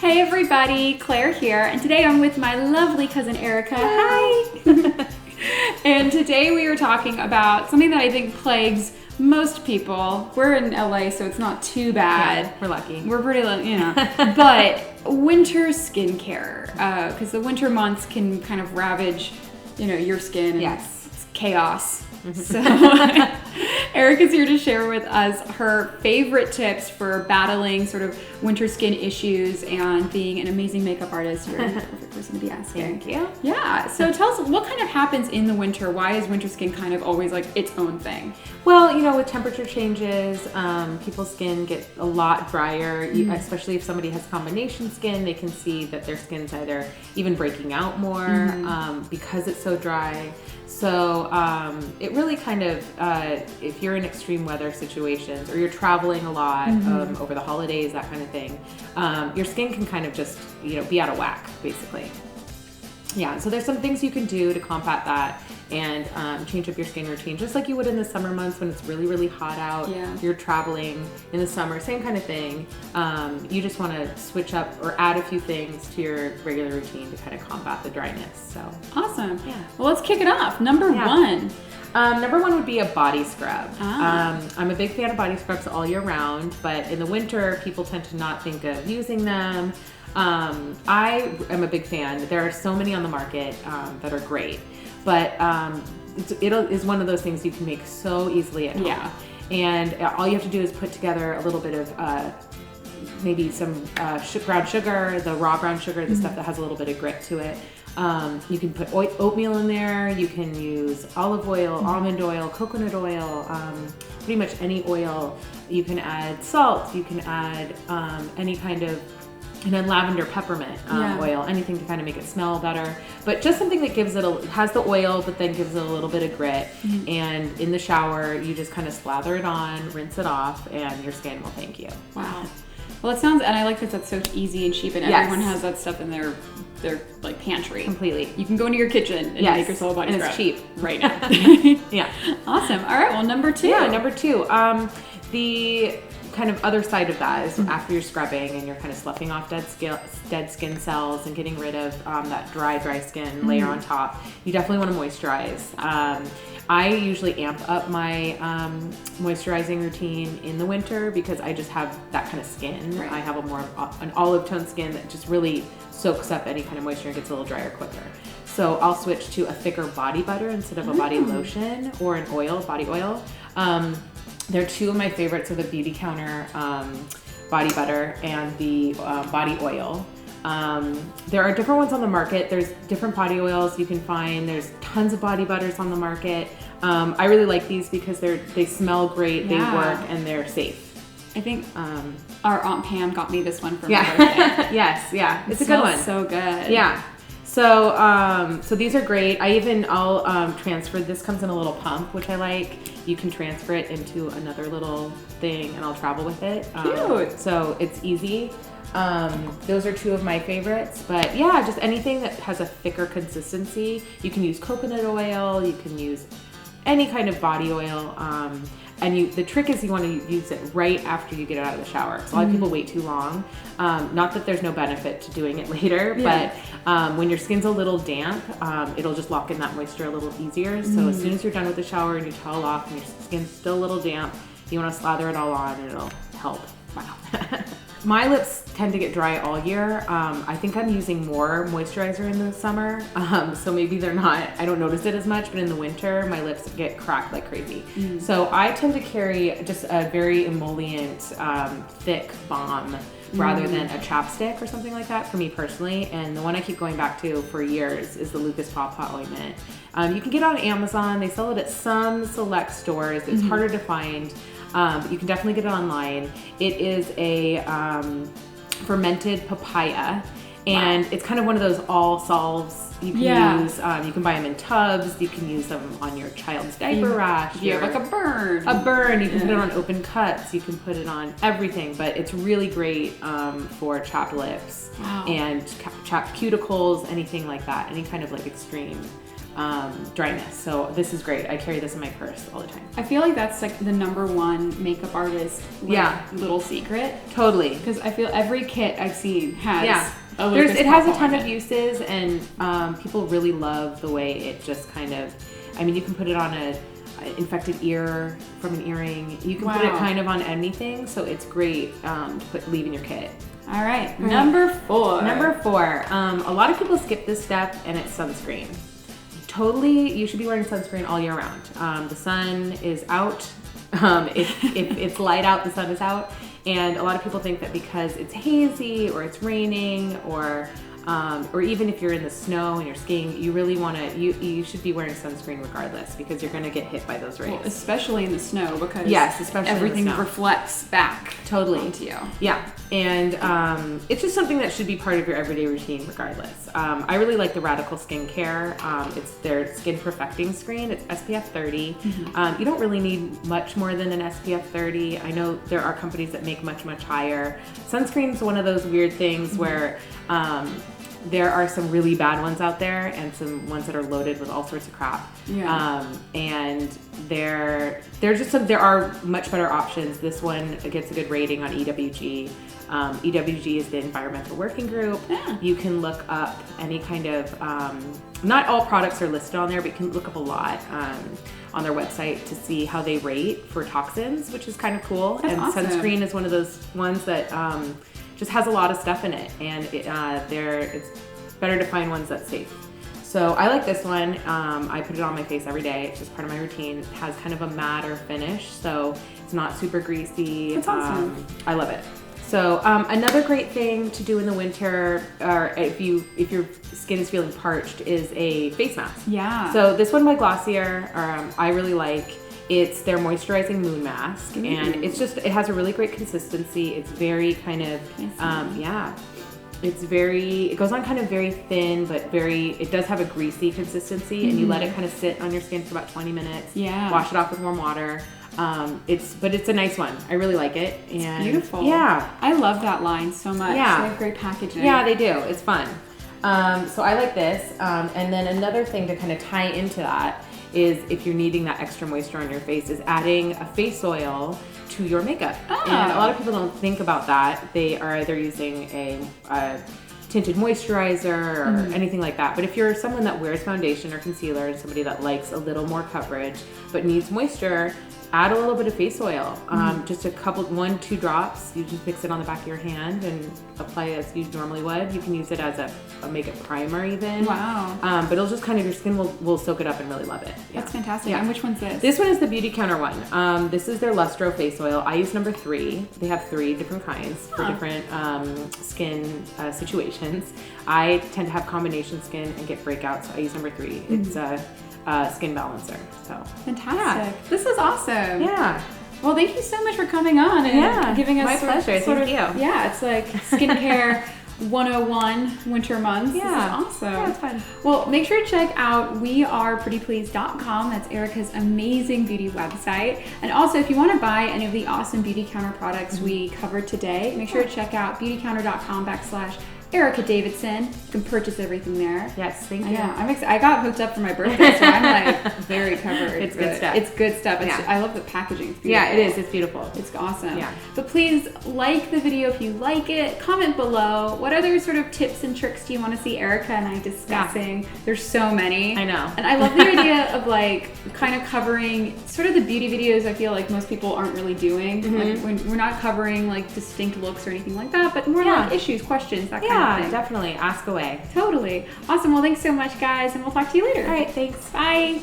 Hey everybody, Claire here, and today I'm with my lovely cousin Erica. Hi! And today we are talking about something that I think plagues most people. We're in LA, so it's not too bad. Yeah, we're lucky. We're pretty lucky, but winter skincare, because the winter months can kind of ravage, your skin. And Yes. it's chaos. So Erica's here to share with us her favorite tips for battling sort of winter skin issues and being an amazing makeup artist. You're the perfect person to be asking. Thank you. Yeah. So tell us, what kind of happens in the winter? Why is winter skin kind of always like its own thing? Well, with temperature changes, people's skin get a lot drier, especially if somebody has combination skin. They can see that their skin's either even breaking out more because it's so dry. So it really kind of, if you're in extreme weather situations or you're traveling a lot over the holidays, that kind of thing, your skin can kind of just, be out of whack, basically. Yeah, so there's some things you can do to combat that and change up your skin routine, just like you would in the summer months when it's really, really hot out. Yeah. You're traveling in the summer, same kind of thing. You just want to switch up or add a few things to your regular routine to kind of combat the dryness. So Awesome. Yeah. Well, let's kick it off. Number one. Number one would be a body scrub. I'm a big fan of body scrubs all year round, but in the winter, people tend to not think of using them. I am a big fan. There are so many on the market that are great, but it is one of those things you can make so easily at home. Yeah. And all you have to do is put together a little bit of maybe some brown sugar, the raw brown sugar, the stuff that has a little bit of grit to it. You can put oatmeal in there. You can use olive oil, almond oil, coconut oil, pretty much any oil. You can add salt. You can add any kind of, and then lavender, peppermint oil, anything to kind of make it smell better. But just something that gives it has the oil, but then gives it a little bit of grit. And in the shower, you just kind of slather it on, rinse it off, and your skin will thank you. Wow. Well, it sounds, and I like that that's so easy and cheap, and everyone has that stuff in their like pantry. Completely. You can go into your kitchen and make yourself a body scrub. And it's cheap. Right now. Yeah. Awesome. All right. Well, number two. Yeah, number two. The kind of other side of that is after you're scrubbing and you're kind of sloughing off dead skin cells and getting rid of that dry skin layer on top, you definitely want to moisturize. I usually amp up my moisturizing routine in the winter because I just have that kind of skin. Right. I have an olive tone skin that just really soaks up any kind of moisture and gets a little drier quicker. So I'll switch to a thicker body butter instead of a body lotion or an oil, body oil. They're two of my favorites are the Beauty Counter body butter and the body oil. There are different ones on the market. There's different body oils you can find. There's tons of body butters on the market. I really like these because they smell great, they work, and they're safe. I think our Aunt Pam got me this one for my birthday. Yes, yeah. It's a good Smells one. so good. Yeah. So these are great. I'll transfer, this comes in a little pump, which I like. You can transfer it into another little thing and I'll travel with it. Cute. So it's easy. Those are two of my favorites, but yeah, just anything that has a thicker consistency. You can use coconut oil, you can use any kind of body oil. And the trick is you want to use it right after you get it out of the shower. Because a lot of people wait too long. Not that there's no benefit to doing it later, but when your skin's a little damp, it'll just lock in that moisture a little easier. So as soon as you're done with the shower and you towel off and your skin's still a little damp, you want to slather it all on and it'll help. Wow. My lips tend to get dry all year. I think I'm using more moisturizer in the summer, so maybe I don't notice it as much, but in the winter, my lips get cracked like crazy. So I tend to carry just a very emollient, thick balm rather than a chapstick or something like that for me personally. And the one I keep going back to for years is the Lucas Paw ointment. You can get it on Amazon. They sell it at some select stores. It's harder to find. But you can definitely get it online. It is a fermented papaya, and it's kind of one of those all solves you can use. You can buy them in tubs. You can use them on your child's diaper rash. You have like a burn. You can put it on open cuts. You can put it on everything, but it's really great for chapped lips and chapped cuticles, anything like that, any kind of like extreme dryness. So this is great. I carry this in my purse all the time. I feel like that's like the #1 makeup artist little secret. Totally. Because I feel every kit I've seen has it has a ton of uses, and people really love the way it just kind of, I mean, you can put it on a infected ear from an earring. You can put it kind of on anything, so it's great to leave in your kit. All right, number 4. Number 4. A lot of people skip this step, and it's sunscreen. Totally, you should be wearing sunscreen all year round. The sun is out. If it's light out, the sun is out. And a lot of people think that because it's hazy or it's raining or even if you're in the snow and you're skiing, you really want to, you should be wearing sunscreen regardless, because you're going to get hit by those rays. Well, especially in the snow, because especially everything reflects back onto you. Yeah, and it's just something that should be part of your everyday routine regardless. I really like the Radical Skincare. It's their skin perfecting screen. It's SPF 30. You don't really need much more than an SPF 30. I know there are companies that make much, much higher. Sunscreen's one of those weird things where there are some really bad ones out there and some ones that are loaded with all sorts of crap. And there are much better options. This one gets a good rating on EWG. EWG is the Environmental Working Group. You can look up any kind of, not all products are listed on there, but you can look up a lot on their website to see how they rate for toxins, which is kind of cool. That's awesome. Sunscreen is one of those ones that just has a lot of stuff in it, and it's better to find ones that's safe. So I like this one. I put it on my face every day. It's just part of my routine. It has kind of a matter finish, so it's not super greasy. That's awesome. I love it. So another great thing to do in the winter, or if your skin is feeling parched, is a face mask. Yeah. So this one by Glossier, I really like. It's their moisturizing moon mask, and it has a really great consistency. It's very kind of, it goes on kind of very thin, but it does have a greasy consistency, and you let it kind of sit on your skin for about 20 minutes. Wash it off with warm water. It's a nice one. I really like it. And it's beautiful. Yeah. I love that line so much. Yeah. They have great packaging. Yeah, they do. It's fun. So I like this. And then another thing to kind of tie into that is, if you're needing that extra moisture on your face, is adding a face oil to your makeup. And a lot of people don't think about that. They are either using a tinted moisturizer or anything like that. But if you're someone that wears foundation or concealer and somebody that likes a little more coverage but needs moisture, add a little bit of face oil. Just 1-2 drops. You just mix it on the back of your hand and apply it as you normally would. You can use it as a makeup primer even. Wow. But it'll just kind of, your skin will soak it up and really love it. That's fantastic. And which one's this? This one is the Beauty Counter one. This is their Lustro face oil. I use number 3. They have 3 different kinds for different skin situations. I tend to have combination skin and get breakouts, so I use number 3. It's skin balancer. So fantastic. This is awesome. Yeah. Well, thank you so much for coming on and giving us my pleasure. Thank you. Yeah, it's like skincare 101 winter months. Yeah. This is awesome. Yeah, it's fun. Well, make sure to check out weareprettyplease.com. That's Erica's amazing beauty website. And also, if you want to buy any of the awesome Beauty Counter products we covered today, make sure to check out beautycounter.com/Erica Davidson. You can purchase everything there. Yes, thank you. Yeah, I'm excited. I got hooked up for my birthday, so I'm like very covered. It's good stuff. It's good stuff. I love the packaging. It's beautiful. Yeah, it is. It's beautiful. It's awesome. Yeah. But please like the video if you like it. Comment below. What other sort of tips and tricks do you want to see Erica and I discussing? There's so many. I know. And I love the idea of like kind of covering sort of the beauty videos I feel like most people aren't really doing. Like when we're not covering like distinct looks or anything like that, but more like issues, questions, that kind of thing. Yeah, definitely. Ask away. Totally. Awesome. Well, thanks so much, guys, and we'll talk to you later. All right, thanks. Bye.